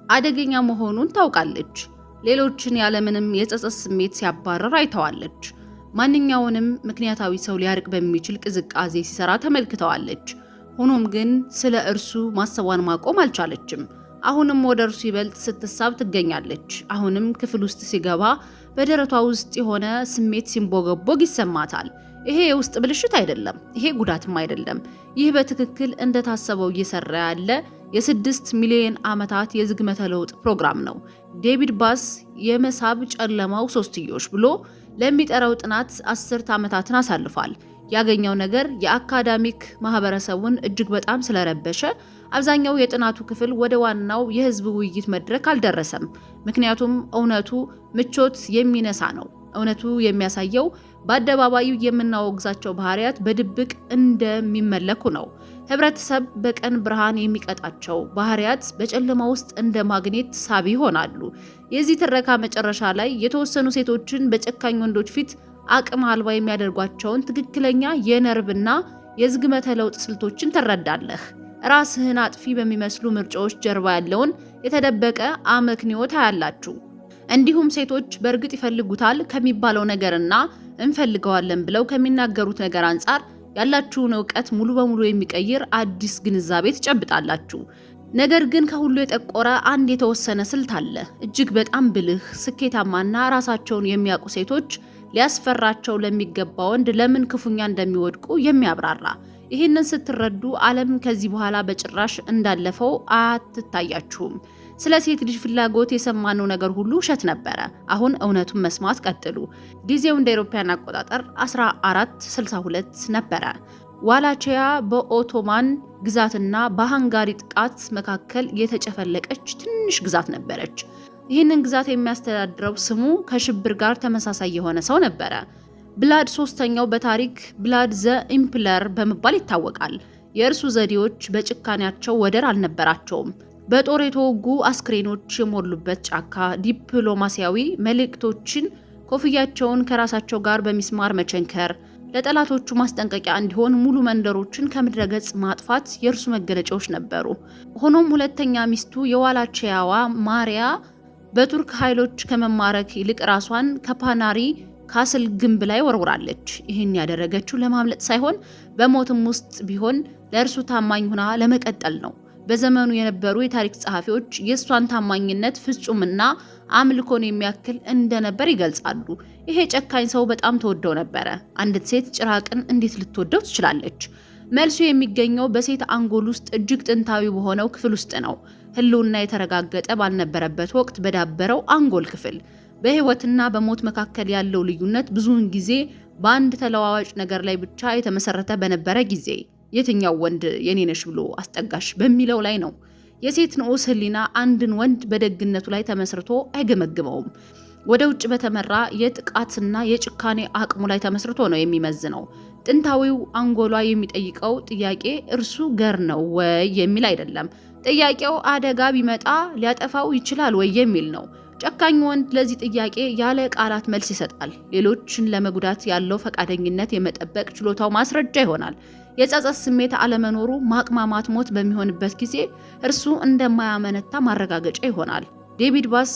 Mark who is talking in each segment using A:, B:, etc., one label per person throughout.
A: አደገኛ መሆኑን ታውቃለች። ሌሎችን ያለምንም የጸጸት ስሜት ሲያባረር አይተዋለች። ማንኛውንም ምክንያታዊ ሰው ሊያርቅ በሚችል ቅዝቃዜ ሲሰራ ተመልክተዋለች። ሆኖም ግን ስለ እርሱ ማሰቧን ማቆም አልቻለችም። አሁንም ወደ እርሱ ይበልጥ ስትሳብ ትገኛለች። አሁንም ክፍል ውስጥ ሲገባ በደረቷ ውስጥ የሆነ ስሜት ሲንቦገቦግ ይሰማታል። ይሄ የውስጥ ብልሽት አይደለም፣ ይሄ ጉዳትም አይደለም። ይህ በትክክል እንደታሰበው እየሰራ ያለ የ6 ሚሊዮን ዓመታት የዝግመተ ለውጥ ፕሮግራም ነው። ዴቪድ ባስ የመሳብ ጨለማው ሶስትዮሽ ብሎ ለሚጠራው ጥናት 10 ዓመታትን አሳልፏል። ያገኘው ነገር የአካዳሚክ ማህበረሰቡን እጅግ በጣም ስለረበሸ አብዛኛው የጥናቱ ክፍል ወደ ዋናው የህዝብ ውይይት መድረክ አልደረሰም። ምክንያቱም እውነቱ ምቾት የሚነሳ ነው። እውነቱ የሚያሳየው በአደባባዩ የምናወግዛቸው ባህሪያት በድብቅ እንደሚመለኩ ነው። ህብረተሰብ በቀን ብርሃን የሚቀጣቸው ባህሪያት በጨለማ ውስጥ እንደ ማግኔት ሳቢ ይሆናሉ። የዚህ ትረካ መጨረሻ ላይ የተወሰኑ ሴቶችን በጨካኝ ወንዶች ፊት አቅም አልባ የሚያደርጓቸውን ትክክለኛ የነርቭና የዝግመተ ለውጥ ስልቶችን ትረዳለህ። ራስህን አጥፊ በሚመስሉ ምርጫዎች ጀርባ ያለውን የተደበቀ አመክንዮ ታያላችሁ። እንዲሁም ሴቶች በእርግጥ ይፈልጉታል ከሚባለው ነገርና እንፈልገዋለን ብለው ከሚናገሩት ነገር አንጻር ያላችሁን ዕውቀት ሙሉ በሙሉ የሚቀይር አዲስ ግንዛቤ ትጨብጣላችሁ። ነገር ግን ከሁሉ የጠቆረ አንድ የተወሰነ ስልት አለ። እጅግ በጣም ብልህ፣ ስኬታማና ራሳቸውን የሚያውቁ ሴቶች ሊያስፈራቸው ለሚገባ ወንድ ለምን ክፉኛ እንደሚወድቁ የሚያብራራ። ይህንን ስትረዱ ዓለም ከዚህ በኋላ በጭራሽ እንዳለፈው አትታያችሁም። ስለ ሴት ልጅ ፍላጎት የሰማነው ነገር ሁሉ ውሸት ነበረ። አሁን እውነቱን መስማት ቀጥሉ። ጊዜው እንደ አውሮፓውያን አቆጣጠር 1462 ነበረ። ዋላቺያ በኦቶማን ግዛትና በሃንጋሪ ጥቃት መካከል የተጨፈለቀች ትንሽ ግዛት ነበረች። ይህንን ግዛት የሚያስተዳድረው ስሙ ከሽብር ጋር ተመሳሳይ የሆነ ሰው ነበረ። ብላድ ሶስተኛው በታሪክ ብላድ ዘ ኢምፕለር በመባል ይታወቃል። የእርሱ ዘዴዎች በጭካኔያቸው ወደር አልነበራቸውም። በጦር የተወጉ አስክሬኖች የሞሉበት ጫካ፣ ዲፕሎማሲያዊ መልእክቶችን ኮፍያቸውን ከራሳቸው ጋር በሚስማር መቸንከር፣ ለጠላቶቹ ማስጠንቀቂያ እንዲሆን ሙሉ መንደሮችን ከምድረ ገጽ ማጥፋት የእርሱ መገለጫዎች ነበሩ። ሆኖም ሁለተኛ ሚስቱ የዋላቺያዋ ማሪያ በቱርክ ኃይሎች ከመማረክ ይልቅ ራሷን ከፓናሪ ካስል ግንብ ላይ ወርውራለች። ይህን ያደረገችው ለማምለጥ ሳይሆን በሞትም ውስጥ ቢሆን ለእርሱ ታማኝ ሆና ለመቀጠል ነው። በዘመኑ የነበሩ የታሪክ ጸሐፊዎች የእሷን ታማኝነት ፍጹምና አምልኮን የሚያክል እንደነበር ይገልጻሉ። ይሄ ጨካኝ ሰው በጣም ተወደው ነበረ። አንዲት ሴት ጭራቅን እንዴት ልትወደው ትችላለች? መልሱ የሚገኘው በሴት አንጎል ውስጥ እጅግ ጥንታዊ በሆነው ክፍል ውስጥ ነው። ህልውና የተረጋገጠ ባልነበረበት ወቅት በዳበረው አንጎል ክፍል። በህይወትና በሞት መካከል ያለው ልዩነት ብዙውን ጊዜ በአንድ ተለዋዋጭ ነገር ላይ ብቻ የተመሰረተ በነበረ ጊዜ የትኛው ወንድ የኔ ነሽ ብሎ አስጠጋሽ በሚለው ላይ ነው። የሴት ንዑስ ህሊና አንድን ወንድ በደግነቱ ላይ ተመስርቶ አይገመግመውም። ወደ ውጭ በተመራ የጥቃትና የጭካኔ አቅሙ ላይ ተመስርቶ ነው የሚመዝነው። ጥንታዊው አንጎሏ የሚጠይቀው ጥያቄ እርሱ ገር ነው ወይ የሚል አይደለም። ጥያቄው አደጋ ቢመጣ ሊያጠፋው ይችላል ወይ የሚል ነው። ጨካኝ ወንድ ለዚህ ጥያቄ ያለ ቃላት መልስ ይሰጣል። ሌሎችን ለመጉዳት ያለው ፈቃደኝነት የመጠበቅ ችሎታው ማስረጃ ይሆናል። የጸጸት ስሜት አለመኖሩ ማቅማማት ሞት በሚሆንበት ጊዜ እርሱ እንደማያመነታ ማረጋገጫ ይሆናል። ዴቪድ ባስ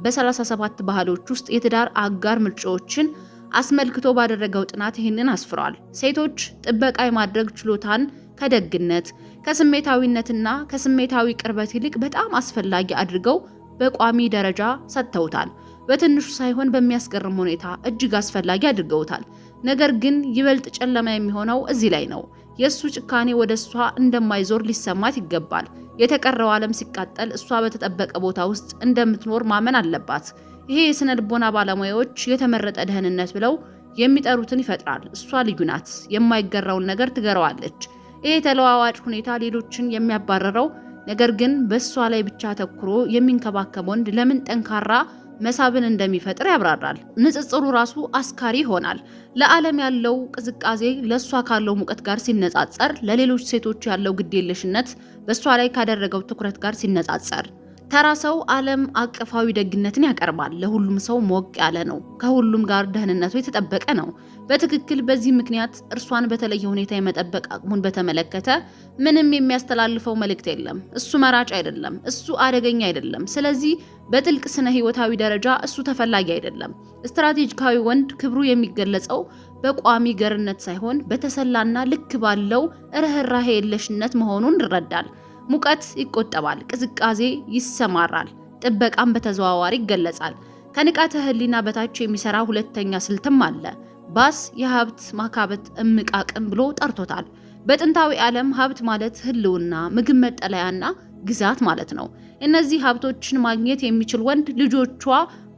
A: በ37 ባህሎች ውስጥ የትዳር አጋር ምርጫዎችን አስመልክቶ ባደረገው ጥናት ይህንን አስፍሯል። ሴቶች ጥበቃ የማድረግ ችሎታን ከደግነት ከስሜታዊነትና ከስሜታዊ ቅርበት ይልቅ በጣም አስፈላጊ አድርገው በቋሚ ደረጃ ሰጥተውታል። በትንሹ ሳይሆን በሚያስገርም ሁኔታ እጅግ አስፈላጊ አድርገውታል። ነገር ግን ይበልጥ ጨለማ የሚሆነው እዚህ ላይ ነው። የእሱ ጭካኔ ወደ እሷ እንደማይዞር ሊሰማት ይገባል። የተቀረው ዓለም ሲቃጠል እሷ በተጠበቀ ቦታ ውስጥ እንደምትኖር ማመን አለባት። ይሄ የስነ ልቦና ባለሙያዎች የተመረጠ ደህንነት ብለው የሚጠሩትን ይፈጥራል። እሷ ልዩ ናት። የማይገራውን ነገር ትገረዋለች። ይሄ ተለዋዋጭ ሁኔታ ሌሎችን የሚያባረረው ነገር ግን በእሷ ላይ ብቻ አተኩሮ የሚንከባከብ ወንድ ለምን ጠንካራ መሳብን እንደሚፈጥር ያብራራል። ንጽጽሩ ራሱ አስካሪ ይሆናል። ለዓለም ያለው ቅዝቃዜ ለእሷ ካለው ሙቀት ጋር ሲነጻጸር፣ ለሌሎች ሴቶች ያለው ግዴለሽነት በእሷ ላይ ካደረገው ትኩረት ጋር ሲነጻጸር፣ ተራ ሰው ዓለም አቀፋዊ ደግነትን ያቀርባል። ለሁሉም ሰው ሞቅ ያለ ነው። ከሁሉም ጋር ደህንነቱ የተጠበቀ ነው። በትክክል በዚህ ምክንያት እርሷን በተለየ ሁኔታ የመጠበቅ አቅሙን በተመለከተ ምንም የሚያስተላልፈው መልእክት የለም። እሱ መራጭ አይደለም። እሱ አደገኛ አይደለም። ስለዚህ በጥልቅ ስነ ህይወታዊ ደረጃ እሱ ተፈላጊ አይደለም። ስትራቴጂካዊ ወንድ ክብሩ የሚገለጸው በቋሚ ገርነት ሳይሆን በተሰላና ልክ ባለው ርህራሄ የለሽነት መሆኑን ይረዳል። ሙቀት ይቆጠባል፣ ቅዝቃዜ ይሰማራል፣ ጥበቃም በተዘዋዋሪ ይገለጻል። ከንቃተ ህሊና በታች የሚሰራ ሁለተኛ ስልትም አለ። ባስ የሀብት ማካበት እምቅ አቅም ብሎ ጠርቶታል። በጥንታዊ ዓለም ሀብት ማለት ህልውና፣ ምግብ፣ መጠለያና ግዛት ማለት ነው። እነዚህ ሀብቶችን ማግኘት የሚችል ወንድ ልጆቿ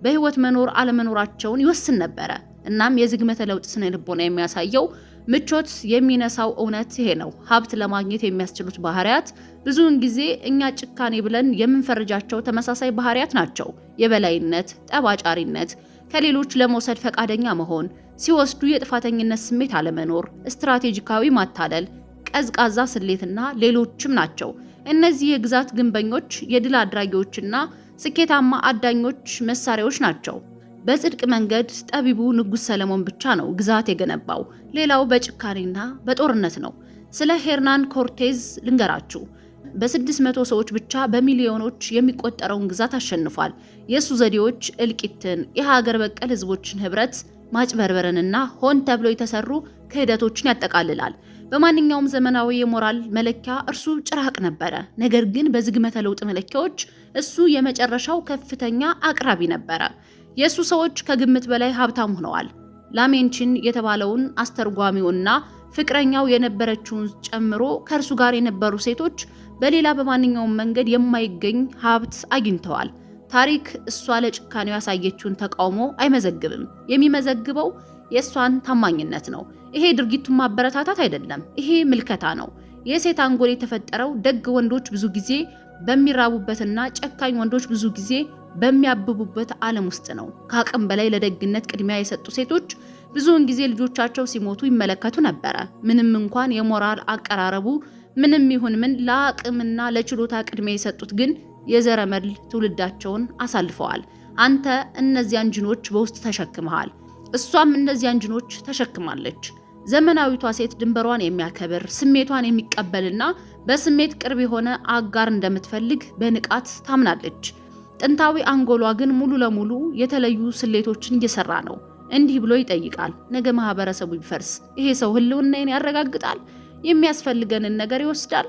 A: በህይወት መኖር አለመኖራቸውን ይወስን ነበረ። እናም የዝግመተ ለውጥ ስነ ልቦና የሚያሳየው ምቾት የሚነሳው እውነት ይሄ ነው። ሀብት ለማግኘት የሚያስችሉት ባህሪያት ብዙውን ጊዜ እኛ ጭካኔ ብለን የምንፈርጃቸው ተመሳሳይ ባህሪያት ናቸው። የበላይነት፣ ጠባጫሪነት፣ ከሌሎች ለመውሰድ ፈቃደኛ መሆን፣ ሲወስዱ የጥፋተኝነት ስሜት አለመኖር፣ ስትራቴጂካዊ ማታለል፣ ቀዝቃዛ ስሌትና ሌሎችም ናቸው። እነዚህ የግዛት ግንበኞች፣ የድል አድራጊዎችና ስኬታማ አዳኞች መሳሪያዎች ናቸው። በጽድቅ መንገድ ጠቢቡ ንጉሥ ሰለሞን ብቻ ነው ግዛት የገነባው። ሌላው በጭካኔና በጦርነት ነው። ስለ ሄርናን ኮርቴዝ ልንገራችሁ። በ600 ሰዎች ብቻ በሚሊዮኖች የሚቆጠረውን ግዛት አሸንፏል። የሱ ዘዴዎች እልቂትን፣ የሀገር በቀል ህዝቦችን ህብረት ማጭበርበርንና ሆን ተብሎ የተሰሩ ክህደቶችን ያጠቃልላል። በማንኛውም ዘመናዊ የሞራል መለኪያ እርሱ ጭራቅ ነበረ። ነገር ግን በዝግመተ ለውጥ መለኪያዎች እሱ የመጨረሻው ከፍተኛ አቅራቢ ነበረ። የሱ ሰዎች ከግምት በላይ ሀብታም ሆነዋል። ላሜንቺን የተባለውን አስተርጓሚውና ፍቅረኛው የነበረችውን ጨምሮ ከእርሱ ጋር የነበሩ ሴቶች በሌላ በማንኛውም መንገድ የማይገኝ ሀብት አግኝተዋል። ታሪክ እሷ ለጭካኔው ያሳየችውን ተቃውሞ አይመዘግብም። የሚመዘግበው የእሷን ታማኝነት ነው። ይሄ ድርጊቱን ማበረታታት አይደለም። ይሄ ምልከታ ነው። የሴት አንጎል የተፈጠረው ደግ ወንዶች ብዙ ጊዜ በሚራቡበትና ጨካኝ ወንዶች ብዙ ጊዜ በሚያብቡበት ዓለም ውስጥ ነው። ከአቅም በላይ ለደግነት ቅድሚያ የሰጡ ሴቶች ብዙውን ጊዜ ልጆቻቸው ሲሞቱ ይመለከቱ ነበረ። ምንም እንኳን የሞራል አቀራረቡ ምንም ይሁን ምን ለአቅምና ለችሎታ ቅድሚያ የሰጡት ግን የዘረመል ትውልዳቸውን አሳልፈዋል። አንተ እነዚያን ጅኖች በውስጥ ተሸክመሃል። እሷም እነዚያን ጅኖች ተሸክማለች። ዘመናዊቷ ሴት ድንበሯን የሚያከብር ስሜቷን የሚቀበልና በስሜት ቅርብ የሆነ አጋር እንደምትፈልግ በንቃት ታምናለች። ጥንታዊ አንጎሏ ግን ሙሉ ለሙሉ የተለዩ ስሌቶችን እየሰራ ነው። እንዲህ ብሎ ይጠይቃል፣ ነገ ማህበረሰቡ ቢፈርስ ይሄ ሰው ህልውናዬን ያረጋግጣል? የሚያስፈልገንን ነገር ይወስዳል?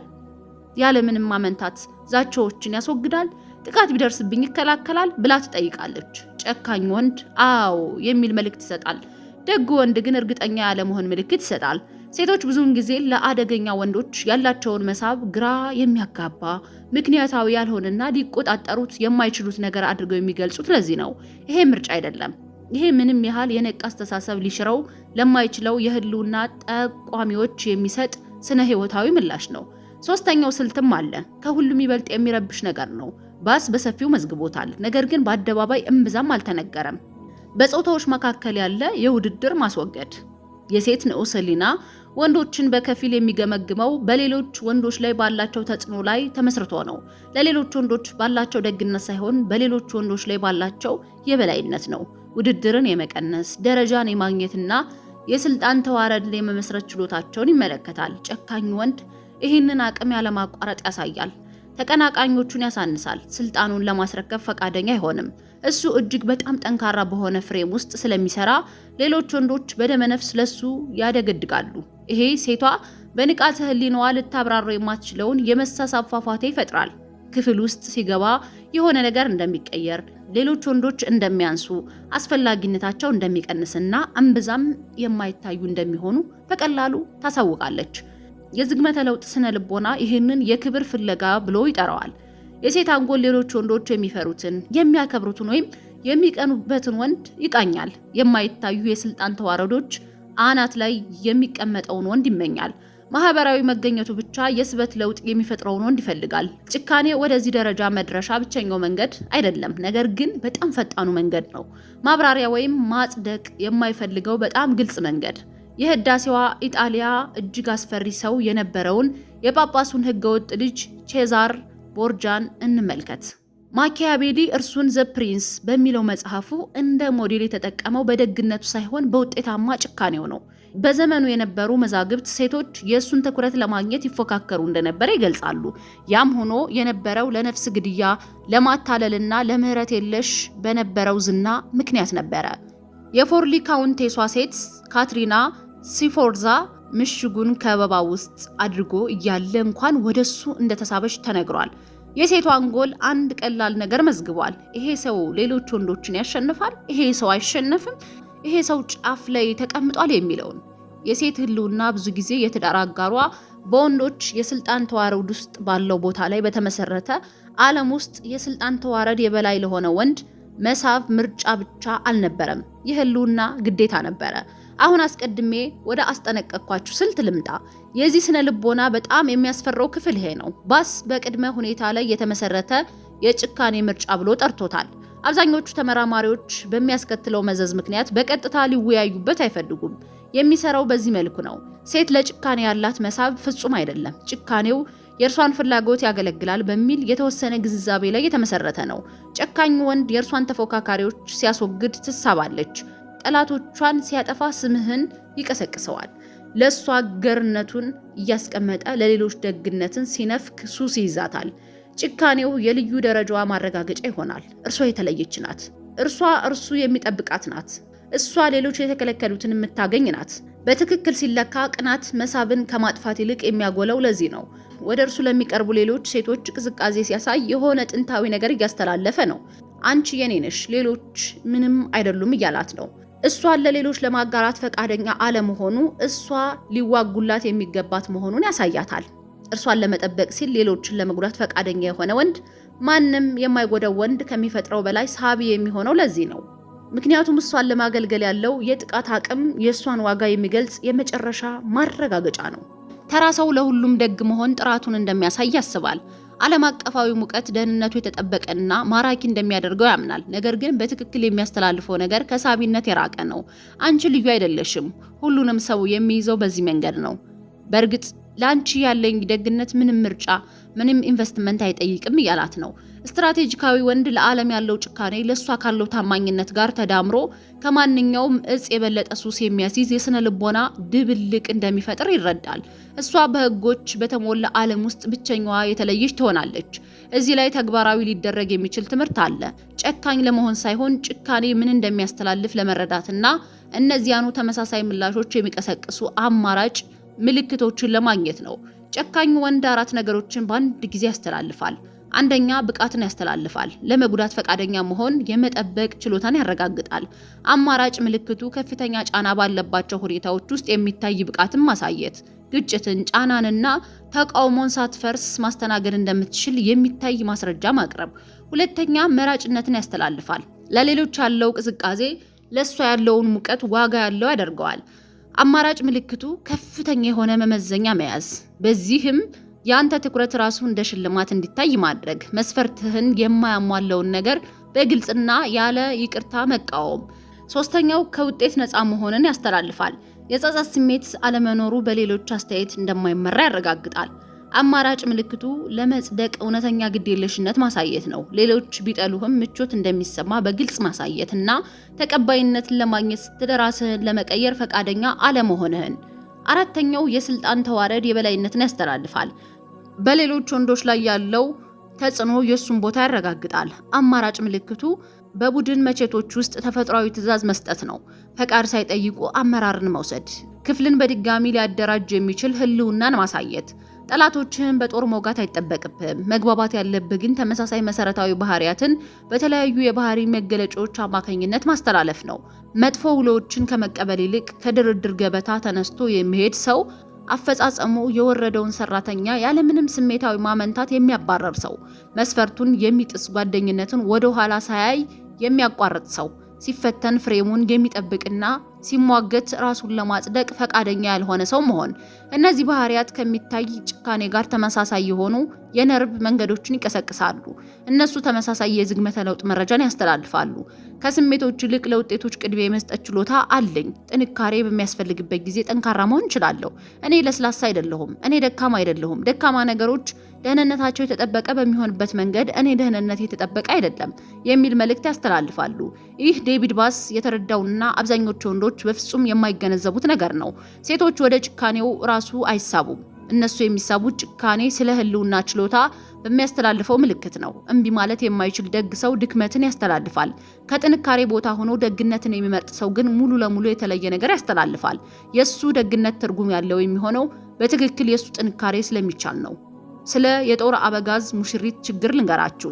A: ያለምንም ማመንታት ዛቻዎችን ያስወግዳል? ጥቃት ቢደርስብኝ ይከላከላል ብላ ትጠይቃለች። ጨካኝ ወንድ አዎ የሚል መልእክት ይሰጣል። ደግ ወንድ ግን እርግጠኛ ያለመሆን ምልክት ይሰጣል። ሴቶች ብዙውን ጊዜ ለአደገኛ ወንዶች ያላቸውን መሳብ ግራ የሚያጋባ ምክንያታዊ ያልሆነና ሊቆጣጠሩት የማይችሉት ነገር አድርገው የሚገልጹት ለዚህ ነው። ይሄ ምርጫ አይደለም። ይሄ ምንም ያህል የነቃ አስተሳሰብ ሊሽረው ለማይችለው የህልውና ጠቋሚዎች የሚሰጥ ስነ ህይወታዊ ምላሽ ነው። ሶስተኛው ስልትም አለ። ከሁሉም ይበልጥ የሚረብሽ ነገር ነው። ባስ በሰፊው መዝግቦታል፣ ነገር ግን በአደባባይ እምብዛም አልተነገረም። በጾታዎች መካከል ያለ የውድድር ማስወገድ። የሴት ንዑስ ህሊና ወንዶችን በከፊል የሚገመግመው በሌሎች ወንዶች ላይ ባላቸው ተጽዕኖ ላይ ተመስርቶ ነው። ለሌሎች ወንዶች ባላቸው ደግነት ሳይሆን በሌሎች ወንዶች ላይ ባላቸው የበላይነት ነው። ውድድርን የመቀነስ ደረጃን የማግኘትና የስልጣን ተዋረድን የመመስረት ችሎታቸውን ይመለከታል። ጨካኝ ወንድ ይህንን አቅም ያለማቋረጥ ያሳያል። ተቀናቃኞቹን ያሳንሳል። ስልጣኑን ለማስረከብ ፈቃደኛ አይሆንም። እሱ እጅግ በጣም ጠንካራ በሆነ ፍሬም ውስጥ ስለሚሰራ ሌሎች ወንዶች በደመነፍስ ለሱ ያደገድጋሉ። ይሄ ሴቷ በንቃተ ህሊናዋ ልታብራራው የማትችለውን የመሳሳብ ፏፏቴ ይፈጥራል። ክፍል ውስጥ ሲገባ የሆነ ነገር እንደሚቀየር፣ ሌሎች ወንዶች እንደሚያንሱ፣ አስፈላጊነታቸው እንደሚቀንስና እምብዛም የማይታዩ እንደሚሆኑ በቀላሉ ታሳውቃለች። የዝግመተ ለውጥ ስነ ልቦና ይህንን የክብር ፍለጋ ብሎ ይጠራዋል። የሴት አንጎል ሌሎች ወንዶች የሚፈሩትን፣ የሚያከብሩትን ወይም የሚቀኑበትን ወንድ ይቃኛል። የማይታዩ የስልጣን ተዋረዶች አናት ላይ የሚቀመጠውን ወንድ ይመኛል። ማህበራዊ መገኘቱ ብቻ የስበት ለውጥ የሚፈጥረውን ወንድ ይፈልጋል። ጭካኔ ወደዚህ ደረጃ መድረሻ ብቸኛው መንገድ አይደለም፣ ነገር ግን በጣም ፈጣኑ መንገድ ነው። ማብራሪያ ወይም ማጽደቅ የማይፈልገው በጣም ግልጽ መንገድ። የህዳሴዋ ኢጣሊያ እጅግ አስፈሪ ሰው የነበረውን የጳጳሱን ህገወጥ ልጅ ቼዛር ቦርጃን እንመልከት። ማኪያቬሊ እርሱን ዘ ፕሪንስ በሚለው መጽሐፉ እንደ ሞዴል የተጠቀመው በደግነቱ ሳይሆን በውጤታማ ጭካኔው ነው። በዘመኑ የነበሩ መዛግብት ሴቶች የእሱን ትኩረት ለማግኘት ይፎካከሩ እንደነበረ ይገልጻሉ። ያም ሆኖ የነበረው ለነፍስ ግድያ፣ ለማታለልና ለምህረት የለሽ በነበረው ዝና ምክንያት ነበረ። የፎርሊ ካውንቴሷ ሴት ካትሪና ሲፎርዛ ምሽጉን ከበባ ውስጥ አድርጎ እያለ እንኳን ወደሱ እንደተሳበች ተነግሯል። የሴቷ አንጎል አንድ ቀላል ነገር መዝግቧል። ይሄ ሰው ሌሎች ወንዶችን ያሸንፋል፣ ይሄ ሰው አይሸነፍም፣ ይሄ ሰው ጫፍ ላይ ተቀምጧል የሚለውን። የሴት ህልውና ብዙ ጊዜ የትዳር አጋሯ በወንዶች የስልጣን ተዋረድ ውስጥ ባለው ቦታ ላይ በተመሰረተ ዓለም ውስጥ የስልጣን ተዋረድ የበላይ ለሆነ ወንድ መሳብ ምርጫ ብቻ አልነበረም፣ የህልውና ግዴታ ነበረ። አሁን አስቀድሜ ወደ አስጠነቀቅኳችሁ ስልት ልምጣ። የዚህ ስነ ልቦና በጣም የሚያስፈራው ክፍል ይሄ ነው። ባስ በቅድመ ሁኔታ ላይ የተመሰረተ የጭካኔ ምርጫ ብሎ ጠርቶታል። አብዛኞቹ ተመራማሪዎች በሚያስከትለው መዘዝ ምክንያት በቀጥታ ሊወያዩበት አይፈልጉም። የሚሰራው በዚህ መልኩ ነው። ሴት ለጭካኔ ያላት መሳብ ፍጹም አይደለም፣ ጭካኔው የእርሷን ፍላጎት ያገለግላል በሚል የተወሰነ ግንዛቤ ላይ የተመሰረተ ነው። ጨካኝ ወንድ የእርሷን ተፎካካሪዎች ሲያስወግድ ትሳባለች። ጠላቶቿን ሲያጠፋ ስምህን ይቀሰቅሰዋል። ለሷ ገርነቱን እያስቀመጠ ለሌሎች ደግነትን ሲነፍክ ሱስ ይይዛታል። ጭካኔው የልዩ ደረጃዋ ማረጋገጫ ይሆናል። እርሷ የተለየች ናት። እርሱ የሚጠብቃት ናት። እሷ ሌሎች የተከለከሉትን የምታገኝ ናት። በትክክል ሲለካ ቅናት መሳብን ከማጥፋት ይልቅ የሚያጎለው ለዚህ ነው። ወደ እርሱ ለሚቀርቡ ሌሎች ሴቶች ቅዝቃዜ ሲያሳይ የሆነ ጥንታዊ ነገር እያስተላለፈ ነው። አንቺ የኔ ነሽ፣ ሌሎች ምንም አይደሉም እያላት ነው። እሷን ለሌሎች ለማጋራት ፈቃደኛ አለመሆኑ እሷ ሊዋጉላት የሚገባት መሆኑን ያሳያታል። እርሷን ለመጠበቅ ሲል ሌሎችን ለመጉዳት ፈቃደኛ የሆነ ወንድ ማንም የማይጎዳው ወንድ ከሚፈጥረው በላይ ሳቢ የሚሆነው ለዚህ ነው። ምክንያቱም እሷን ለማገልገል ያለው የጥቃት አቅም የእሷን ዋጋ የሚገልጽ የመጨረሻ ማረጋገጫ ነው። ተራ ሰው ለሁሉም ደግ መሆን ጥራቱን እንደሚያሳይ ያስባል። ዓለም አቀፋዊ ሙቀት ደህንነቱ የተጠበቀና ማራኪ እንደሚያደርገው ያምናል። ነገር ግን በትክክል የሚያስተላልፈው ነገር ከሳቢነት የራቀ ነው። አንቺ ልዩ አይደለሽም። ሁሉንም ሰው የሚይዘው በዚህ መንገድ ነው። በእርግጥ ለአንቺ ያለኝ ደግነት ምንም ምርጫ፣ ምንም ኢንቨስትመንት አይጠይቅም እያላት ነው። ስትራቴጂካዊ ወንድ ለዓለም ያለው ጭካኔ ለእሷ ካለው ታማኝነት ጋር ተዳምሮ ከማንኛውም እጽ የበለጠ ሱስ የሚያስይዝ የስነ ልቦና ድብልቅ እንደሚፈጥር ይረዳል። እሷ በህጎች በተሞላ ዓለም ውስጥ ብቸኛዋ የተለየች ትሆናለች። እዚህ ላይ ተግባራዊ ሊደረግ የሚችል ትምህርት አለ። ጨካኝ ለመሆን ሳይሆን ጭካኔ ምን እንደሚያስተላልፍ ለመረዳትና እነዚያኑ ተመሳሳይ ምላሾች የሚቀሰቅሱ አማራጭ ምልክቶችን ለማግኘት ነው። ጨካኝ ወንድ 4 ነገሮችን በአንድ ጊዜ ያስተላልፋል። አንደኛ፣ ብቃትን ያስተላልፋል። ለመጉዳት ፈቃደኛ መሆን የመጠበቅ ችሎታን ያረጋግጣል። አማራጭ ምልክቱ ከፍተኛ ጫና ባለባቸው ሁኔታዎች ውስጥ የሚታይ ብቃትን ማሳየት፣ ግጭትን፣ ጫናንና ተቃውሞን ሳትፈርስ ማስተናገድ እንደምትችል የሚታይ ማስረጃ ማቅረብ። ሁለተኛ፣ መራጭነትን ያስተላልፋል። ለሌሎች ያለው ቅዝቃዜ ለሷ ያለውን ሙቀት ዋጋ ያለው ያደርገዋል። አማራጭ ምልክቱ ከፍተኛ የሆነ መመዘኛ መያዝ፣ በዚህም ያንተ ትኩረት ራሱ እንደ ሽልማት እንዲታይ ማድረግ። መስፈርትህን የማያሟላውን ነገር በግልጽና ያለ ይቅርታ መቃወም። ሶስተኛው ከውጤት ነፃ መሆንን ያስተላልፋል። የጸጸት ስሜት አለመኖሩ በሌሎች አስተያየት እንደማይመራ ያረጋግጣል። አማራጭ ምልክቱ ለመጽደቅ እውነተኛ ግዴለሽነት ማሳየት ነው። ሌሎች ቢጠሉህም ምቾት እንደሚሰማ በግልጽ ማሳየት እና ተቀባይነትን ለማግኘት ስትል ራስህን ለመቀየር ፈቃደኛ አለመሆንህን። አራተኛው የስልጣን ተዋረድ የበላይነትን ያስተላልፋል። በሌሎች ወንዶች ላይ ያለው ተጽዕኖ የሱን ቦታ ያረጋግጣል። አማራጭ ምልክቱ በቡድን መቼቶች ውስጥ ተፈጥሯዊ ትዕዛዝ መስጠት ነው። ፈቃድ ሳይጠይቁ አመራርን መውሰድ። ክፍልን በድጋሚ ሊያደራጅ የሚችል ህልውናን ማሳየት። ጠላቶችህን በጦር መውጋት አይጠበቅብህም። መግባባት ያለብህ ግን ተመሳሳይ መሰረታዊ ባህሪያትን በተለያዩ የባህሪ መገለጫዎች አማካኝነት ማስተላለፍ ነው። መጥፎ ውሎችን ከመቀበል ይልቅ ከድርድር ገበታ ተነስቶ የሚሄድ ሰው፣ አፈጻጸሙ የወረደውን ሰራተኛ ያለምንም ስሜታዊ ማመንታት የሚያባረር ሰው፣ መስፈርቱን የሚጥስ ጓደኝነትን ወደ ኋላ ሳያይ የሚያቋርጥ ሰው፣ ሲፈተን ፍሬሙን የሚጠብቅና ሲሟገት ራሱን ለማጽደቅ ፈቃደኛ ያልሆነ ሰው መሆን። እነዚህ ባህሪያት ከሚታይ ጭካኔ ጋር ተመሳሳይ የሆኑ የነርቭ መንገዶችን ይቀሰቅሳሉ። እነሱ ተመሳሳይ የዝግመተ ለውጥ መረጃን ያስተላልፋሉ። ከስሜቶች ይልቅ ለውጤቶች ቅድሚያ የመስጠት ችሎታ አለኝ። ጥንካሬ በሚያስፈልግበት ጊዜ ጠንካራ መሆን እችላለሁ። እኔ ለስላሳ አይደለሁም። እኔ ደካማ አይደለሁም። ደካማ ነገሮች ደህንነታቸው የተጠበቀ በሚሆንበት መንገድ እኔ ደህንነት የተጠበቀ አይደለም የሚል መልእክት ያስተላልፋሉ። ይህ ዴቪድ ባስ የተረዳውና አብዛኞቹ ወንዶች በፍጹም የማይገነዘቡት ነገር ነው። ሴቶች ወደ ጭካኔው ራሱ አይሳቡም። እነሱ የሚሳቡት ጭካኔ ስለ ህልውና ችሎታ በሚያስተላልፈው ምልክት ነው። እምቢ ማለት የማይችል ደግ ሰው ድክመትን ያስተላልፋል። ከጥንካሬ ቦታ ሆኖ ደግነትን የሚመርጥ ሰው ግን ሙሉ ለሙሉ የተለየ ነገር ያስተላልፋል። የሱ ደግነት ትርጉም ያለው የሚሆነው በትክክል የሱ ጥንካሬ ስለሚቻል ነው። ስለ የጦር አበጋዝ ሙሽሪት ችግር ልንገራችሁ።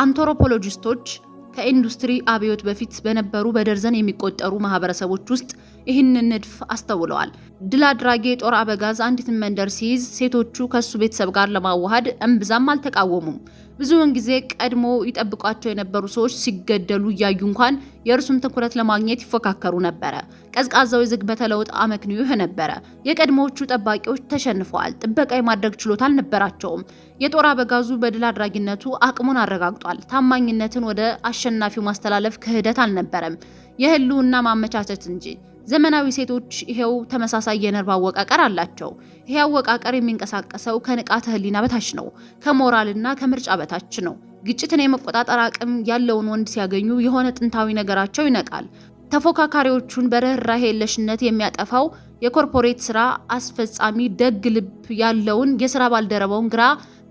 A: አንትሮፖሎጂስቶች ከኢንዱስትሪ አብዮት በፊት በነበሩ በደርዘን የሚቆጠሩ ማህበረሰቦች ውስጥ ይህንን ንድፍ አስተውለዋል። ድል አድራጊ የጦር አበጋዝ አንዲትን መንደር ሲይዝ ሴቶቹ ከሱ ቤተሰብ ጋር ለማዋሃድ እምብዛም አልተቃወሙም። ብዙውን ጊዜ ቀድሞ ይጠብቋቸው የነበሩ ሰዎች ሲገደሉ እያዩ እንኳን የእርሱን ትኩረት ለማግኘት ይፎካከሩ ነበረ። ቀዝቃዛው የዝግመተ ለውጥ አመክንዮ ይህ ነበረ። የቀድሞዎቹ ጠባቂዎች ተሸንፈዋል። ጥበቃ የማድረግ ችሎታ አልነበራቸውም። የጦር አበጋዙ በድል አድራጊነቱ አቅሙን አረጋግጧል። ታማኝነትን ወደ አሸናፊው ማስተላለፍ ክህደት አልነበረም፣ የህልውና ማመቻቸት እንጂ። ዘመናዊ ሴቶች ይሄው ተመሳሳይ የነርቭ አወቃቀር አላቸው። ይሄ አወቃቀር የሚንቀሳቀሰው ከንቃተ ህሊና በታች ነው፣ ከሞራልና ከምርጫ በታች ነው። ግጭትን የመቆጣጠር አቅም ያለውን ወንድ ሲያገኙ የሆነ ጥንታዊ ነገራቸው ይነቃል። ተፎካካሪዎቹን በርህራሄ የለሽነት የሚያጠፋው የኮርፖሬት ስራ አስፈጻሚ ደግ ልብ ያለውን የስራ ባልደረባውን ግራ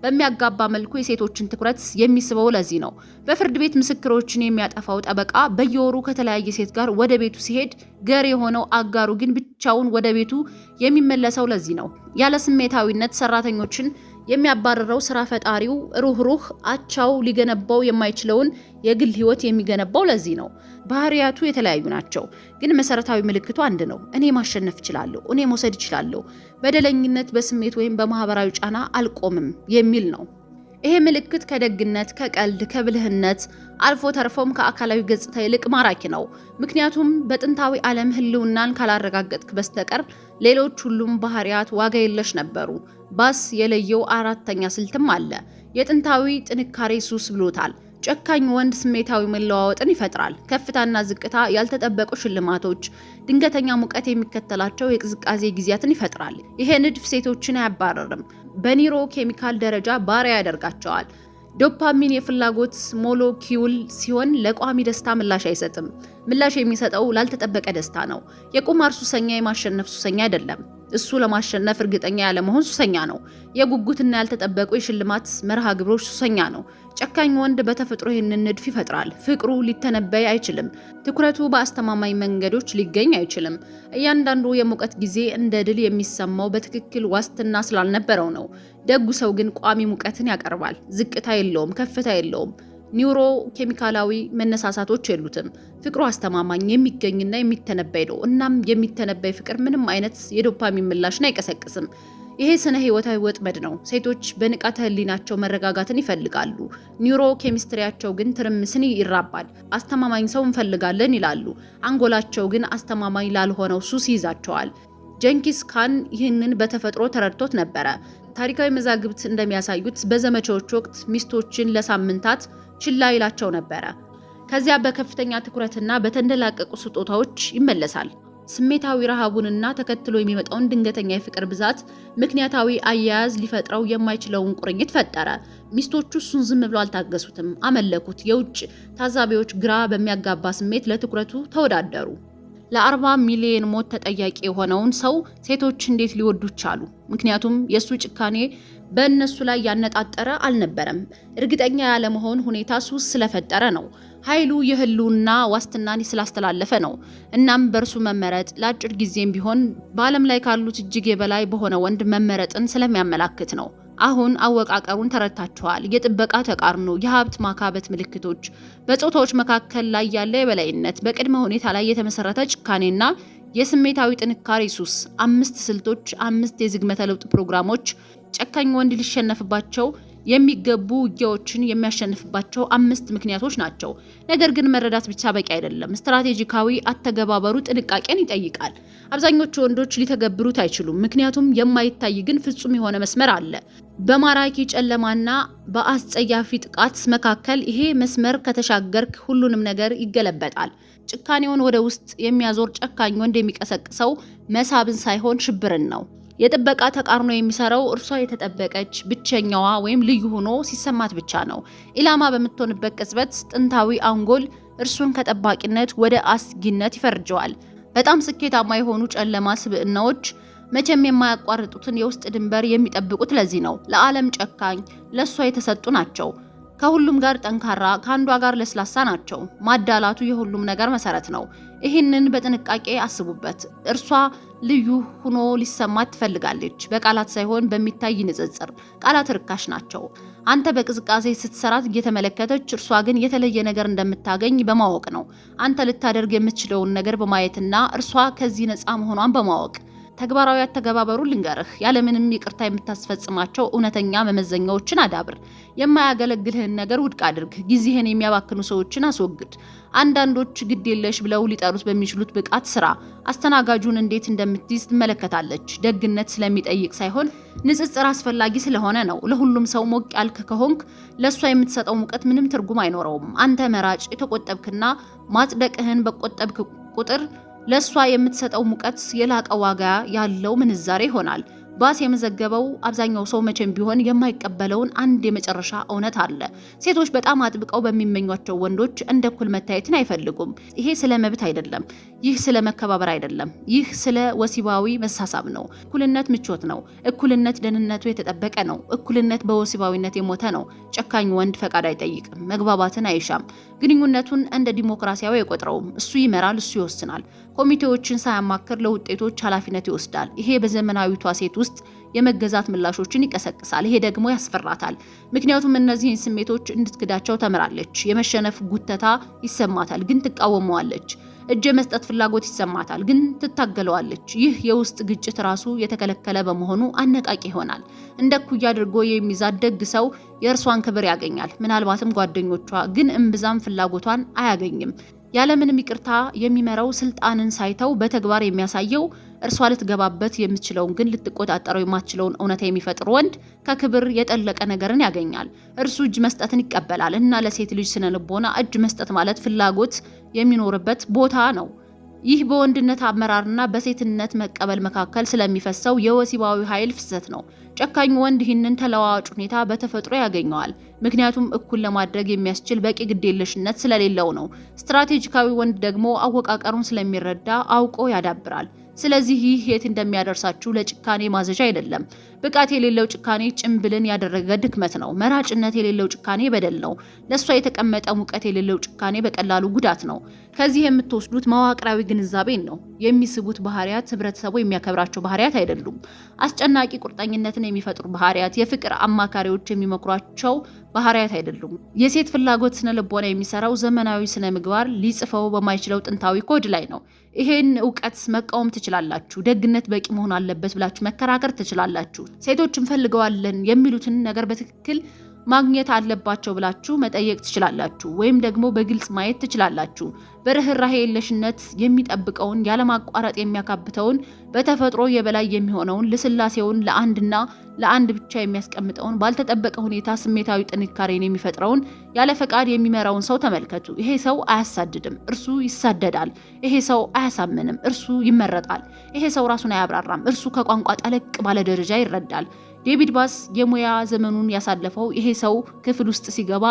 A: በሚያጋባ መልኩ የሴቶችን ትኩረት የሚስበው ለዚህ ነው። በፍርድ ቤት ምስክሮችን የሚያጠፋው ጠበቃ በየወሩ ከተለያየ ሴት ጋር ወደ ቤቱ ሲሄድ ገር የሆነው አጋሩ ግን ብቻውን ወደ ቤቱ የሚመለሰው ለዚህ ነው። ያለ ስሜታዊነት ሰራተኞችን የሚያባረረው ስራ ፈጣሪው ሩህሩህ አቻው ሊገነባው የማይችለውን የግል ህይወት የሚገነባው ለዚህ ነው። ባህሪያቱ የተለያዩ ናቸው፣ ግን መሰረታዊ ምልክቱ አንድ ነው። እኔ ማሸነፍ እችላለሁ፣ እኔ መውሰድ እችላለሁ፣ በደለኝነት በስሜት ወይም በማህበራዊ ጫና አልቆምም የሚል ነው። ይሄ ምልክት ከደግነት፣ ከቀልድ፣ ከብልህነት አልፎ ተርፎም ከአካላዊ ገጽታ ይልቅ ማራኪ ነው። ምክንያቱም በጥንታዊ ዓለም ህልውናን ካላረጋገጥክ በስተቀር ሌሎች ሁሉም ባህሪያት ዋጋ የለሽ ነበሩ። ባስ የለየው አራተኛ ስልትም አለ። የጥንታዊ ጥንካሬ ሱስ ብሎታል። ጨካኝ ወንድ ስሜታዊ መለዋወጥን ይፈጥራል። ከፍታና ዝቅታ፣ ያልተጠበቁ ሽልማቶች፣ ድንገተኛ ሙቀት የሚከተላቸው የቅዝቃዜ ጊዜያትን ይፈጥራል። ይሄ ንድፍ ሴቶችን አያባረርም፣ በኒውሮ ኬሚካል ደረጃ ባሪያ ያደርጋቸዋል። ዶፓሚን የፍላጎት ሞለኪውል ሲሆን ለቋሚ ደስታ ምላሽ አይሰጥም። ምላሽ የሚሰጠው ላልተጠበቀ ደስታ ነው። የቁማር ሱሰኛ የማሸነፍ ሱሰኛ አይደለም። እሱ ለማሸነፍ እርግጠኛ ያለመሆን ሱሰኛ ነው። የጉጉትና ያልተጠበቁ የሽልማት መርሃ ግብሮች ሱሰኛ ነው። ጨካኝ ወንድ በተፈጥሮ ይህንን ንድፍ ይፈጥራል። ፍቅሩ ሊተነበይ አይችልም። ትኩረቱ በአስተማማኝ መንገዶች ሊገኝ አይችልም። እያንዳንዱ የሙቀት ጊዜ እንደ ድል የሚሰማው በትክክል ዋስትና ስላልነበረው ነው። ደጉ ሰው ግን ቋሚ ሙቀትን ያቀርባል። ዝቅታ የለውም፣ ከፍታ የለውም። ኒውሮ ኬሚካላዊ መነሳሳቶች የሉትም። ፍቅሩ አስተማማኝ፣ የሚገኝና የሚተነበይ ነው። እናም የሚተነበይ ፍቅር ምንም አይነት የዶፓሚን ምላሽን አይቀሰቅስም። ይሄ ስነ ህይወታዊ ወጥመድ ነው። ሴቶች በንቃተ ህሊናቸው መረጋጋትን ይፈልጋሉ። ኒውሮ ኬሚስትሪያቸው ግን ትርምስን ይራባል። አስተማማኝ ሰው እንፈልጋለን ይላሉ። አንጎላቸው ግን አስተማማኝ ላልሆነው ሱስ ይይዛቸዋል። ጀንኪስ ካን ይህንን በተፈጥሮ ተረድቶት ነበረ። ታሪካዊ መዛግብት እንደሚያሳዩት በዘመቻዎች ወቅት ሚስቶችን ለሳምንታት ችላ ይላቸው ነበረ። ከዚያ በከፍተኛ ትኩረትና በተንደላቀቁ ስጦታዎች ይመለሳል። ስሜታዊ ረሃቡንና ተከትሎ የሚመጣውን ድንገተኛ የፍቅር ብዛት ምክንያታዊ አያያዝ ሊፈጥረው የማይችለውን ቁርኝት ፈጠረ። ሚስቶቹ እሱን ዝም ብለው አልታገሱትም፣ አመለኩት። የውጭ ታዛቢዎች ግራ በሚያጋባ ስሜት ለትኩረቱ ተወዳደሩ። ለ40 ሚሊዮን ሞት ተጠያቂ የሆነውን ሰው ሴቶች እንዴት ሊወዱት ቻሉ? ምክንያቱም የሱ ጭካኔ በእነሱ ላይ ያነጣጠረ አልነበረም። እርግጠኛ ያለመሆን ሁኔታ ሱስ ስለፈጠረ ነው። ኃይሉ የህልውና ዋስትናን ስላስተላለፈ ነው። እናም በእርሱ መመረጥ ለአጭር ጊዜም ቢሆን በዓለም ላይ ካሉት እጅግ የበላይ በሆነ ወንድ መመረጥን ስለሚያመላክት ነው። አሁን አወቃቀሩን ተረድታችኋል። የጥበቃ ተቃርኖ፣ የሀብት ማካበት ምልክቶች፣ በጾታዎች መካከል ላይ ያለ የበላይነት፣ በቅድመ ሁኔታ ላይ የተመሰረተ ጭካኔና የስሜታዊ ጥንካሬ ሱስ። 5 ስልቶች፣ 5 የዝግመተ ለውጥ ፕሮግራሞች ጨካኝ ወንድ ሊሸነፍባቸው የሚገቡ ውጊያዎችን የሚያሸንፍባቸው 5 ምክንያቶች ናቸው። ነገር ግን መረዳት ብቻ በቂ አይደለም። ስትራቴጂካዊ አተገባበሩ ጥንቃቄን ይጠይቃል። አብዛኞቹ ወንዶች ሊተገብሩት አይችሉም፣ ምክንያቱም የማይታይ ግን ፍጹም የሆነ መስመር አለ። በማራኪ ጨለማና በአስጸያፊ ጥቃት መካከል ይሄ መስመር ከተሻገርክ ሁሉንም ነገር ይገለበጣል። ጭካኔውን ወደ ውስጥ የሚያዞር ጨካኝ ወንድ የሚቀሰቅሰው መሳብን ሳይሆን ሽብርን ነው። የጥበቃ ተቃርኖ የሚሰራው እርሷ የተጠበቀች ብቸኛዋ ወይም ልዩ ሆኖ ሲሰማት ብቻ ነው። ኢላማ በምትሆንበት ቅጽበት ጥንታዊ አንጎል እርሱን ከጠባቂነት ወደ አስጊነት ይፈርጀዋል። በጣም ስኬታማ የሆኑ ጨለማ ስብዕናዎች መቼም የማያቋርጡትን የውስጥ ድንበር የሚጠብቁት ለዚህ ነው። ለዓለም ጨካኝ፣ ለሷ የተሰጡ ናቸው። ከሁሉም ጋር ጠንካራ፣ ከአንዷ ጋር ለስላሳ ናቸው። ማዳላቱ የሁሉም ነገር መሰረት ነው። ይህንን በጥንቃቄ አስቡበት። እርሷ ልዩ ሆኖ ሊሰማት ትፈልጋለች፣ በቃላት ሳይሆን በሚታይ ንጽጽር። ቃላት ርካሽ ናቸው። አንተ በቅዝቃዜ ስትሰራት እየተመለከተች፣ እርሷ ግን የተለየ ነገር እንደምታገኝ በማወቅ ነው። አንተ ልታደርግ የምትችለውን ነገር በማየትና እርሷ ከዚህ ነፃ መሆኗን በማወቅ። ተግባራዊ አተገባበሩ ልንገርህ። ያለምንም ይቅርታ የምታስፈጽማቸው እውነተኛ መመዘኛዎችን አዳብር። የማያገለግልህን ነገር ውድቅ አድርግ። ጊዜህን የሚያባክኑ ሰዎችን አስወግድ። አንዳንዶች ግድ የለሽ ብለው ሊጠሩት በሚችሉት ብቃት ስራ። አስተናጋጁን እንዴት እንደምትይዝ ትመለከታለች። ደግነት ስለሚጠይቅ ሳይሆን ንጽጽር አስፈላጊ ስለሆነ ነው። ለሁሉም ሰው ሞቅ ያልክ ከሆንክ ለሷ የምትሰጠው ሙቀት ምንም ትርጉም አይኖረውም። አንተ መራጭ የተቆጠብክና ማጽደቅህን በቆጠብክ ቁጥር ለሷ የምትሰጠው ሙቀት የላቀ ዋጋ ያለው ምንዛሬ ይሆናል። ባስ የመዘገበው አብዛኛው ሰው መቼም ቢሆን የማይቀበለውን አንድ የመጨረሻ እውነት አለ። ሴቶች በጣም አጥብቀው በሚመኟቸው ወንዶች እንደ እኩል መታየትን አይፈልጉም። ይሄ ስለ መብት አይደለም። ይህ ስለ መከባበር አይደለም። ይህ ስለ ወሲባዊ መሳሳብ ነው። እኩልነት ምቾት ነው። እኩልነት ደህንነቱ የተጠበቀ ነው። እኩልነት በወሲባዊነት የሞተ ነው። ጨካኝ ወንድ ፈቃድ አይጠይቅም። መግባባትን አይሻም። ግንኙነቱን እንደ ዲሞክራሲያዊ አይቆጥረውም። እሱ ይመራል፣ እሱ ይወስናል። ኮሚቴዎችን ሳያማክር ለውጤቶች ኃላፊነት ይወስዳል። ይሄ በዘመናዊቷ ሴት ውስጥ የመገዛት ምላሾችን ይቀሰቅሳል። ይሄ ደግሞ ያስፈራታል። ምክንያቱም እነዚህን ስሜቶች እንድትክዳቸው ተምራለች። የመሸነፍ ጉተታ ይሰማታል፣ ግን ትቃወመዋለች። እጅ የመስጠት ፍላጎት ይሰማታል፣ ግን ትታገለዋለች። ይህ የውስጥ ግጭት ራሱ የተከለከለ በመሆኑ አነቃቂ ይሆናል። እንደ እኩያ አድርጎ የሚይዛት ደግ ሰው የእርሷን ክብር ያገኛል፣ ምናልባትም ጓደኞቿ፣ ግን እምብዛም ፍላጎቷን አያገኝም። ያለምንም ይቅርታ የሚመራው ስልጣንን ሳይተው በተግባር የሚያሳየው እርሷ ልትገባበት የምትችለውን ግን ልትቆጣጠረው የማትችለውን እውነታ የሚፈጥር ወንድ ከክብር የጠለቀ ነገርን ያገኛል። እርሱ እጅ መስጠትን ይቀበላል እና ለሴት ልጅ ስነ ልቦና እጅ መስጠት ማለት ፍላጎት የሚኖርበት ቦታ ነው። ይህ በወንድነት አመራርና በሴትነት መቀበል መካከል ስለሚፈሰው የወሲባዊ ኃይል ፍሰት ነው። ጨካኙ ወንድ ይህንን ተለዋዋጭ ሁኔታ በተፈጥሮ ያገኘዋል፣ ምክንያቱም እኩል ለማድረግ የሚያስችል በቂ ግዴለሽነት ስለሌለው ነው። ስትራቴጂካዊ ወንድ ደግሞ አወቃቀሩን ስለሚረዳ አውቆ ያዳብራል። ስለዚህ ይህ የት እንደሚያደርሳችሁ ለጭካኔ ማዘዣ አይደለም። ብቃት የሌለው ጭካኔ ጭምብልን ያደረገ ድክመት ነው። መራጭነት የሌለው ጭካኔ በደል ነው። ለሷ የተቀመጠ ሙቀት የሌለው ጭካኔ በቀላሉ ጉዳት ነው። ከዚህ የምትወስዱት መዋቅራዊ ግንዛቤን ነው። የሚስቡት ባህሪያት ህብረተሰቡ የሚያከብራቸው ባህሪያት አይደሉም። አስጨናቂ ቁርጠኝነትን የሚፈጥሩ ባህሪያት፣ የፍቅር አማካሪዎች የሚመክሯቸው ባህሪያት አይደሉም። የሴት ፍላጎት ስነ ልቦና የሚሰራው ዘመናዊ ስነ ምግባር ሊጽፈው በማይችለው ጥንታዊ ኮድ ላይ ነው። ይሄን እውቀት መቃወም ትችላላችሁ። ደግነት በቂ መሆን አለበት ብላችሁ መከራከር ትችላላችሁ። ሴቶች እንፈልገዋለን የሚሉትን ነገር በትክክል ማግኘት አለባቸው ብላችሁ መጠየቅ ትችላላችሁ፣ ወይም ደግሞ በግልጽ ማየት ትችላላችሁ። በርህራሄ የለሽነት የሚጠብቀውን ያለማቋረጥ የሚያካብተውን በተፈጥሮ የበላይ የሚሆነውን ልስላሴውን ለአንድና ለአንድ ብቻ የሚያስቀምጠውን ባልተጠበቀ ሁኔታ ስሜታዊ ጥንካሬን የሚፈጥረውን ያለ ፈቃድ የሚመራውን ሰው ተመልከቱ። ይሄ ሰው አያሳድድም፣ እርሱ ይሳደዳል። ይሄ ሰው አያሳምንም፣ እርሱ ይመረጣል። ይሄ ሰው ራሱን አያብራራም፣ እርሱ ከቋንቋ ጠለቅ ባለ ደረጃ ይረዳል። ዴቪድ ባስ የሙያ ዘመኑን ያሳለፈው ይሄ ሰው ክፍል ውስጥ ሲገባ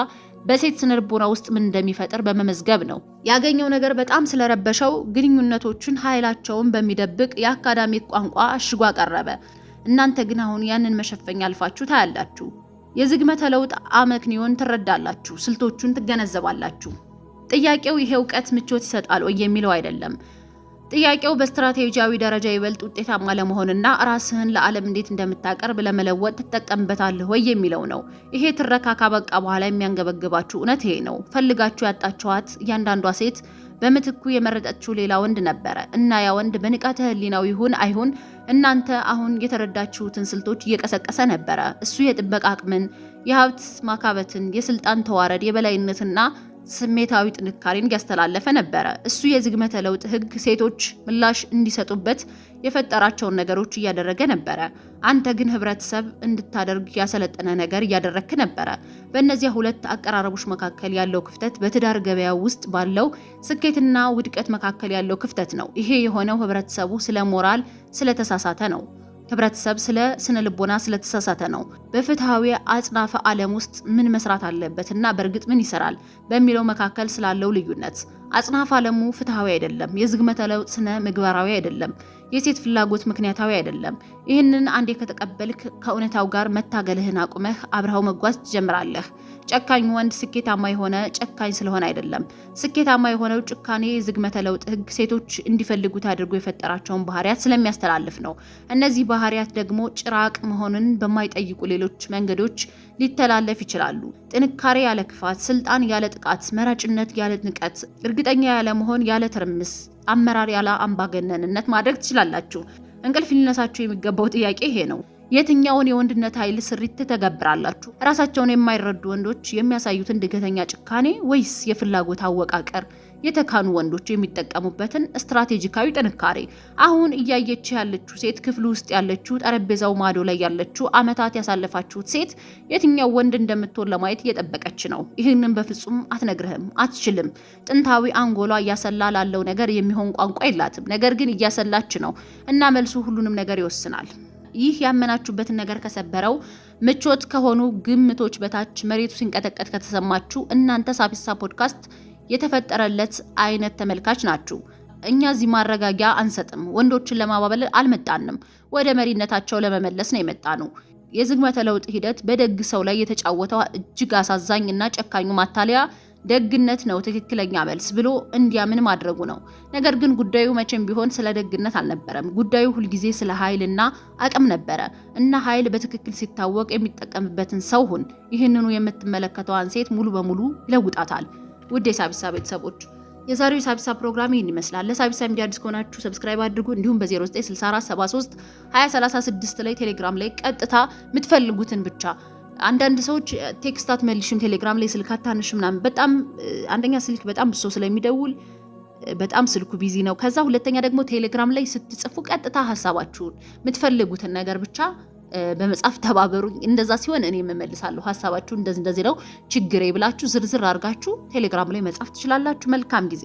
A: በሴት ስነልቦና ውስጥ ምን እንደሚፈጥር በመመዝገብ ነው። ያገኘው ነገር በጣም ስለረበሸው ግንኙነቶችን ኃይላቸውን በሚደብቅ የአካዳሚክ ቋንቋ አሽጎ አቀረበ። እናንተ ግን አሁን ያንን መሸፈኛ አልፋችሁ ታያላችሁ። የዝግመተ ለውጥ አመክንዮን ትረዳላችሁ፣ ስልቶቹን ትገነዘባላችሁ። ጥያቄው ይሄ እውቀት ምቾት ይሰጣል ወይ የሚለው አይደለም። ጥያቄው በስትራቴጂያዊ ደረጃ ይበልጥ ውጤታማ ለመሆንና ራስህን ለዓለም እንዴት እንደምታቀርብ ለመለወጥ ትጠቀምበታለህ ወይ የሚለው ነው። ይሄ ትረካ ካበቃ በኋላ የሚያንገበግባችሁ እውነት ይሄ ነው። ፈልጋችሁ ያጣችኋት እያንዳንዷ ሴት በምትኩ የመረጠችው ሌላ ወንድ ነበረ እና ያ ወንድ በንቃተ ህሊናው ይሁን አይሁን እናንተ አሁን የተረዳችሁትን ስልቶች እየቀሰቀሰ ነበረ። እሱ የጥበቃ አቅምን፣ የሀብት ማካበትን፣ የስልጣን ተዋረድ፣ የበላይነትና ስሜታዊ ጥንካሬን ያስተላለፈ ነበረ። እሱ የዝግመተ ለውጥ ህግ ሴቶች ምላሽ እንዲሰጡበት የፈጠራቸውን ነገሮች እያደረገ ነበረ። አንተ ግን ህብረተሰብ እንድታደርግ ያሰለጠነ ነገር እያደረክ ነበረ። በእነዚያ ሁለት አቀራረቦች መካከል ያለው ክፍተት በትዳር ገበያ ውስጥ ባለው ስኬትና ውድቀት መካከል ያለው ክፍተት ነው። ይሄ የሆነው ህብረተሰቡ ስለ ሞራል ስለተሳሳተ ነው። ህብረተሰብ ስለ ስነ ልቦና ስለተሳሳተ ነው። በፍትሃዊ አጽናፈ ዓለም ውስጥ ምን መስራት አለበት እና በእርግጥ ምን ይሰራል በሚለው መካከል ስላለው ልዩነት። አጽናፈ ዓለሙ ፍትሃዊ አይደለም። የዝግመተ ለውጥ ስነ ምግባራዊ አይደለም። የሴት ፍላጎት ምክንያታዊ አይደለም። ይህንን አንዴ ከተቀበልክ ከእውነታው ጋር መታገልህን አቁመህ አብረው መጓዝ ትጀምራለህ። ጨካኝ ወንድ ስኬታማ የሆነ ጨካኝ ስለሆነ አይደለም። ስኬታማ የሆነው ጭካኔ የዝግመተ ለውጥ ህግ ሴቶች እንዲፈልጉት አድርጎ የፈጠራቸውን ባህሪያት ስለሚያስተላልፍ ነው። እነዚህ ባህሪያት ደግሞ ጭራቅ መሆንን በማይጠይቁ ሌሎች መንገዶች ሊተላለፍ ይችላሉ። ጥንካሬ ያለ ክፋት፣ ስልጣን ያለ ጥቃት፣ መራጭነት ያለ ንቀት፣ እርግጠኛ ያለ መሆን ያለ ትርምስ፣ አመራር ያለ አምባገነንነት ማድረግ ትችላላችሁ። እንቅልፍ ሊነሳችሁ የሚገባው ጥያቄ ይሄ ነው። የትኛውን የወንድነት ኃይል ስሪት ትተገብራላችሁ? ራሳቸውን የማይረዱ ወንዶች የሚያሳዩትን ድንገተኛ ጭካኔ ወይስ የፍላጎት አወቃቀር የተካኑ ወንዶች የሚጠቀሙበትን ስትራቴጂካዊ ጥንካሬ? አሁን እያየች ያለችው ሴት፣ ክፍሉ ውስጥ ያለችው፣ ጠረጴዛው ማዶ ላይ ያለችው፣ አመታት ያሳለፋችሁት ሴት የትኛው ወንድ እንደምትሆን ለማየት እየጠበቀች ነው። ይህንን በፍጹም አትነግርህም፣ አትችልም። ጥንታዊ አንጎሏ እያሰላ ላለው ነገር የሚሆን ቋንቋ የላትም። ነገር ግን እያሰላች ነው እና መልሱ ሁሉንም ነገር ይወስናል። ይህ ያመናችሁበትን ነገር ከሰበረው ምቾት ከሆኑ ግምቶች በታች መሬቱ ሲንቀጠቀጥ ከተሰማችሁ እናንተ ሳቢሳ ፖድካስት የተፈጠረለት አይነት ተመልካች ናችሁ። እኛ እዚህ ማረጋጊያ አንሰጥም። ወንዶችን ለማባበል አልመጣንም። ወደ መሪነታቸው ለመመለስ ነው የመጣነው። የዝግመተ ለውጥ ሂደት በደግ ሰው ላይ የተጫወተው እጅግ አሳዛኝ እና ጨካኙ ማታለያ ደግነት ነው ትክክለኛ መልስ ብሎ እንዲያምን ማድረጉ ነው። ነገር ግን ጉዳዩ መቼም ቢሆን ስለ ደግነት አልነበረም። ጉዳዩ ሁልጊዜ ስለ ኃይልና አቅም ነበረ እና ኃይል በትክክል ሲታወቅ የሚጠቀምበትን ሰው ሁን። ይህንኑ የምትመለከተዋን ሴት ሙሉ በሙሉ ይለውጣታል። ውድ የሳቢሳ ቤተሰቦች የዛሬው የሳቢሳ ፕሮግራም ይህን ይመስላል። ለሳቢሳ ሚዲያ አዲስ ከሆናችሁ ሰብስክራይብ አድርጉ። እንዲሁም በ0964732036 ላይ ቴሌግራም ላይ ቀጥታ የምትፈልጉትን ብቻ። አንዳንድ ሰዎች ቴክስት አትመልሽም፣ ቴሌግራም ላይ ስልክ አታነሽም ምናምን። በጣም አንደኛ ስልክ በጣም ብሶ ስለሚደውል በጣም ስልኩ ቢዚ ነው። ከዛ ሁለተኛ ደግሞ ቴሌግራም ላይ ስትጽፉ ቀጥታ ሀሳባችሁን የምትፈልጉትን ነገር ብቻ በመጻፍ ተባበሩኝ። እንደዛ ሲሆን እኔ እመልሳለሁ። ሀሳባችሁ እንደዚህ ነው ችግሬ ብላችሁ ዝርዝር አድርጋችሁ ቴሌግራም ላይ መጻፍ ትችላላችሁ። መልካም ጊዜ